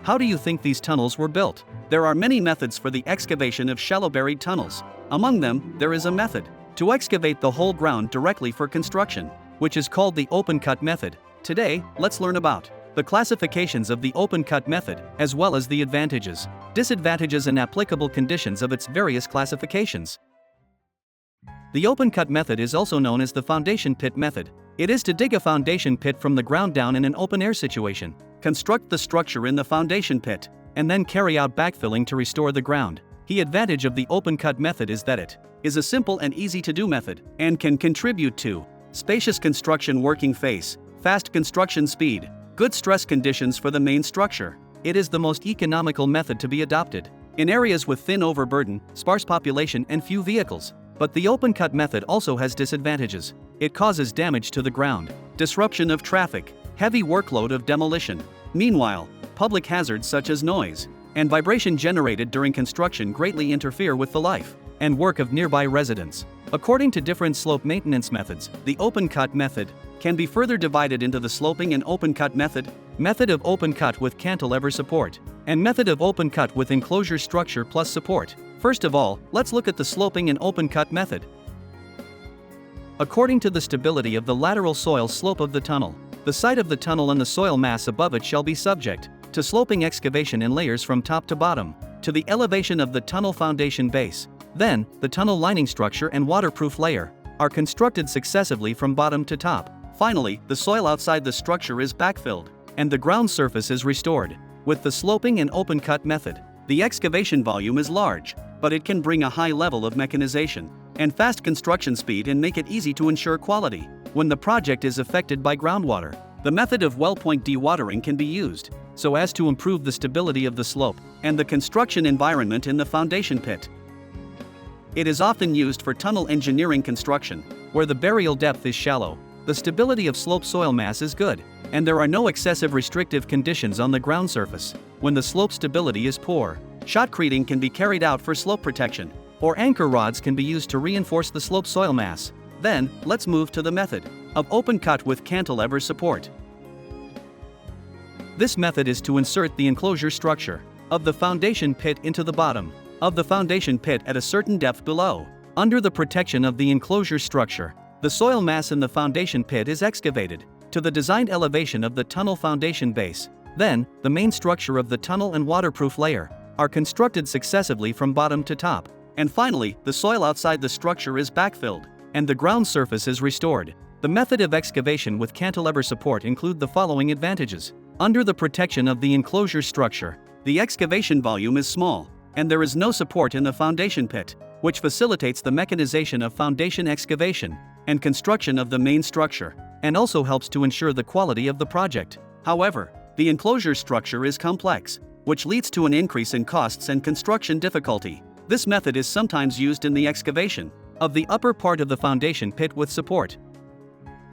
How do you think these tunnels were built? There are many methods for the excavation of shallow buried tunnels. Among them, there is a method to excavate the whole ground directly for construction, which is called the open cut method. Today, let's learn about the classifications of the open cut method, as well as the advantages, disadvantages and applicable conditions of its various classifications. The open cut method is also known as the foundation pit method. It is to dig a foundation pit from the ground down in an open air situation, construct the structure in the foundation pit, and then carry out backfilling to restore the ground. The advantage of the open cut method is that it is a simple and easy to do method, and can contribute to spacious construction working face, fast construction speed, good stress conditions for the main structure. It is the most economical method to be adopted in areas with thin overburden, sparse population and few vehicles. But the open cut method also has disadvantages. It causes damage to the ground, disruption of traffic, heavy workload of demolition. Meanwhile, public hazards such as noise and vibration generated during construction greatly interfere with the life and work of nearby residents. According to different slope maintenance methods, the open cut method can be further divided into the sloping and open cut method, method of open cut with cantilever support, and method of open cut with enclosure structure plus support. First of all, let's look at the sloping and open cut method. According to the stability of the lateral soil slope of the tunnel, the site of the tunnel and the soil mass above it shall be subject to sloping excavation in layers from top to bottom, to the elevation of the tunnel foundation base. Then, the tunnel lining structure and waterproof layer are constructed successively from bottom to top. Finally, the soil outside the structure is backfilled, and the ground surface is restored. With the sloping and open cut method, the excavation volume is large, but it can bring a high level of mechanization and fast construction speed and make it easy to ensure quality when the project is affected by groundwater. The method of well point dewatering can be used so as to improve the stability of the slope and the construction environment in the foundation pit. It is often used for tunnel engineering construction, where the burial depth is shallow, the stability of slope soil mass is good, and there are no excessive restrictive conditions on the ground surface. When the slope stability is poor, shotcreting can be carried out for slope protection, or anchor rods can be used to reinforce the slope soil mass. Then, let's move to the method of open cut with cantilever support. This method is to insert the enclosure structure of the foundation pit into the bottom of the foundation pit at a certain depth below. Under the protection of the enclosure structure, the soil mass in the foundation pit is excavated to the designed elevation of the tunnel foundation base. Then, the main structure of the tunnel and waterproof layer are constructed successively from bottom to top. And finally, the soil outside the structure is backfilled, and the ground surface is restored. The method of excavation with cantilever support include the following advantages. Under the protection of the enclosure structure, the excavation volume is small, and there is no support in the foundation pit, which facilitates the mechanization of foundation excavation and construction of the main structure, and also helps to ensure the quality of the project. However, the enclosure structure is complex, which leads to an increase in costs and construction difficulty. This method is sometimes used in the excavation of the upper part of the foundation pit with support.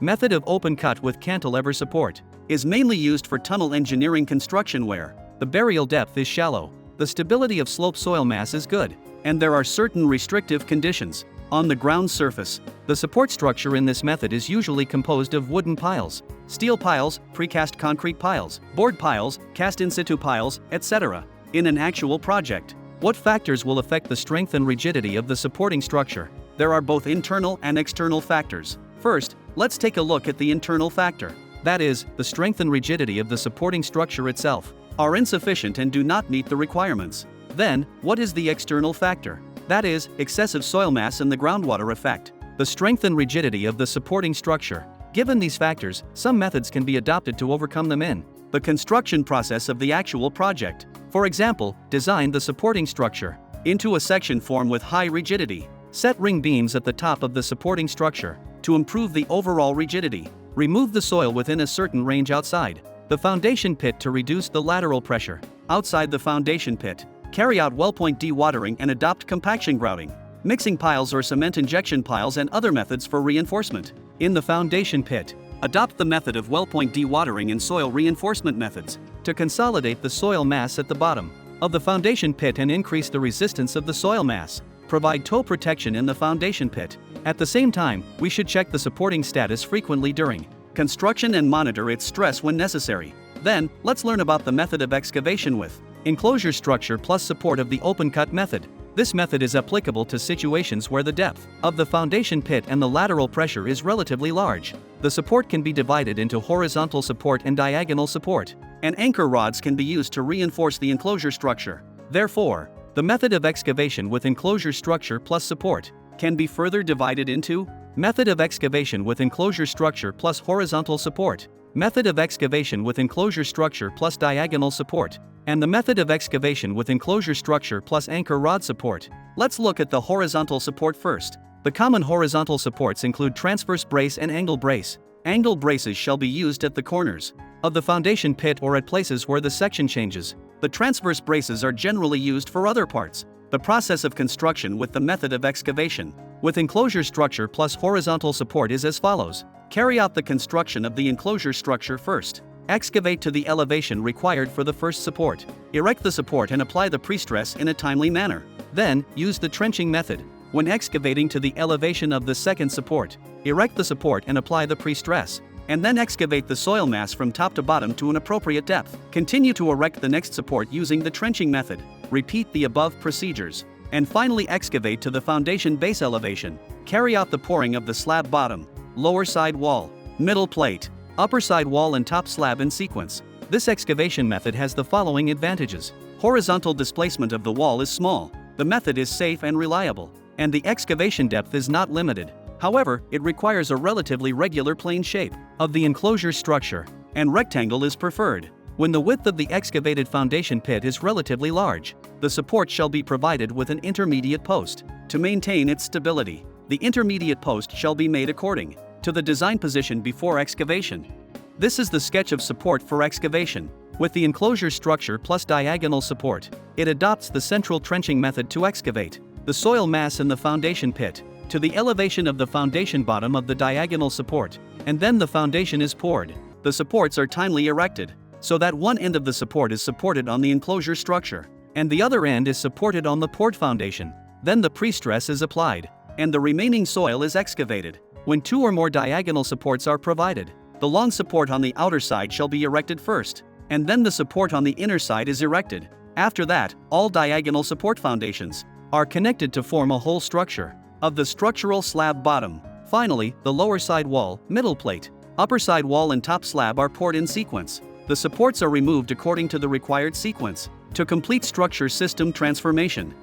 Method of open cut with cantilever support is mainly used for tunnel engineering construction where the burial depth is shallow, the stability of slope soil mass is good, and there are certain restrictive conditions on the ground surface. The support structure in this method is usually composed of wooden piles, steel piles, precast concrete piles, board piles, cast in situ piles, etc. In an actual project, what factors will affect the strength and rigidity of the supporting structure? There are both internal and external factors. First, let's take a look at the internal factor. That is, the strength and rigidity of the supporting structure itself are insufficient and do not meet the requirements. Then, what is the external factor? That is, excessive soil mass and the groundwater effect the strength and rigidity of the supporting structure. Given these factors, some methods can be adopted to overcome them in the construction process of the actual project. For example, design the supporting structure into a section form with high rigidity. Set ring beams at the top of the supporting structure to improve the overall rigidity. Remove the soil within a certain range outside the foundation pit to reduce the lateral pressure outside the foundation pit. Carry out well point dewatering and adopt compaction grouting, mixing piles or cement injection piles and other methods for reinforcement. In the foundation pit, adopt the method of well point dewatering and soil reinforcement methods to consolidate the soil mass at the bottom of the foundation pit and increase the resistance of the soil mass. Provide toe protection in the foundation pit. At the same time, we should check the supporting status frequently during construction and monitor its stress when necessary. Then, let's learn about the method of excavation with enclosure structure plus support of the open cut method. This method is applicable to situations where the depth of the foundation pit and the lateral pressure is relatively large. The support can be divided into horizontal support and diagonal support, and anchor rods can be used to reinforce the enclosure structure. Therefore, the method of excavation with enclosure structure plus support can be further divided into method of excavation with enclosure structure plus horizontal support, method of excavation with enclosure structure plus diagonal support, and the method of excavation with enclosure structure plus anchor rod support. Let's look at the horizontal support first. The common horizontal supports include transverse brace and angle brace. Angle braces shall be used at the corners of the foundation pit or at places where the section changes. The transverse braces are generally used for other parts. The process of construction with the method of excavation with enclosure structure plus horizontal support is as follows. Carry out the construction of the enclosure structure first. Excavate to the elevation required for the first support. Erect the support and apply the pre-stress in a timely manner. Then, use the trenching method. When excavating to the elevation of the second support, erect the support and apply the pre-stress, and then excavate the soil mass from top to bottom to an appropriate depth. Continue to erect the next support using the trenching method. Repeat the above procedures, and finally excavate to the foundation base elevation. Carry out the pouring of the slab bottom, lower side wall, middle plate, upper side wall and top slab in sequence. This excavation method has the following advantages. Horizontal displacement of the wall is small, the method is safe and reliable, and the excavation depth is not limited. However, it requires a relatively regular plane shape of the enclosure structure, and rectangle is preferred. When the width of the excavated foundation pit is relatively large, the support shall be provided with an intermediate post. To maintain its stability, the intermediate post shall be made according to the design position before excavation. This is the sketch of support for excavation. With the enclosure structure plus diagonal support, it adopts the central trenching method to excavate the soil mass in the foundation pit to the elevation of the foundation bottom of the diagonal support, and then the foundation is poured. The supports are timely erected, so that one end of the support is supported on the enclosure structure, and the other end is supported on the poured foundation. Then the pre-stress is applied, and the remaining soil is excavated. When two or more diagonal supports are provided, the long support on the outer side shall be erected first, and then the support on the inner side is erected. After that, all diagonal support foundations are connected to form a whole structure of the structural slab bottom. Finally, the lower side wall, middle plate, upper side wall and top slab are poured in sequence. The supports are removed according to the required sequence to complete structure system transformation.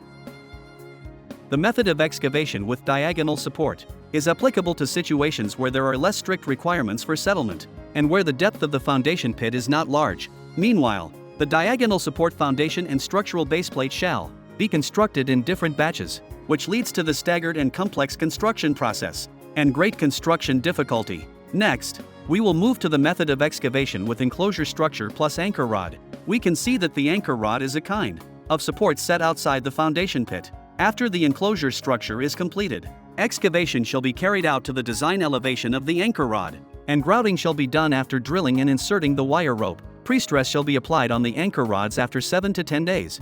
The method of excavation with diagonal support is applicable to situations where there are less strict requirements for settlement, and where the depth of the foundation pit is not large. Meanwhile, the diagonal support foundation and structural base plate shall be constructed in different batches, which leads to the staggered and complex construction process and great construction difficulty. Next, we will move to the method of excavation with enclosure structure plus anchor rod. We can see that the anchor rod is a kind of support set outside the foundation pit. After the enclosure structure is completed, excavation shall be carried out to the design elevation of the anchor rod, and grouting shall be done after drilling and inserting the wire rope. Pre-stress shall be applied on the anchor rods after 7 to 10 days.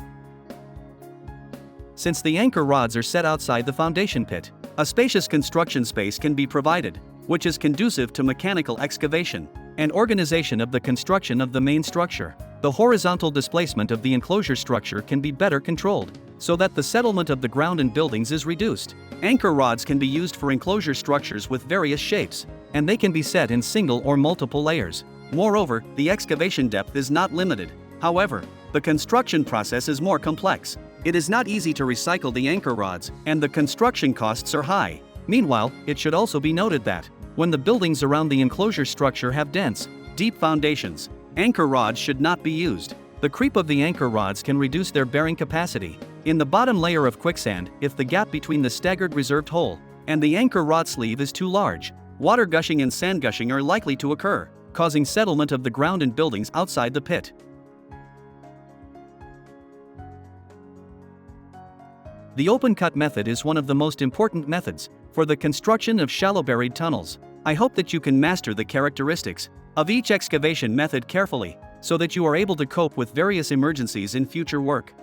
Since the anchor rods are set outside the foundation pit, a spacious construction space can be provided, which is conducive to mechanical excavation and organization of the construction of the main structure. The horizontal displacement of the enclosure structure can be better controlled, so that the settlement of the ground and buildings is reduced. Anchor rods can be used for enclosure structures with various shapes, and they can be set in single or multiple layers. Moreover, the excavation depth is not limited. However, the construction process is more complex. It is not easy to recycle the anchor rods, and the construction costs are high. Meanwhile, it should also be noted that when the buildings around the enclosure structure have dense, deep foundations, anchor rods should not be used. The creep of the anchor rods can reduce their bearing capacity. In the bottom layer of quicksand, if the gap between the staggered reserved hole and the anchor rod sleeve is too large, water gushing and sand gushing are likely to occur, causing settlement of the ground and buildings outside the pit. The open cut method is one of the most important methods for the construction of shallow buried tunnels. I hope that you can master the characteristics of each excavation method carefully, so that you are able to cope with various emergencies in future work.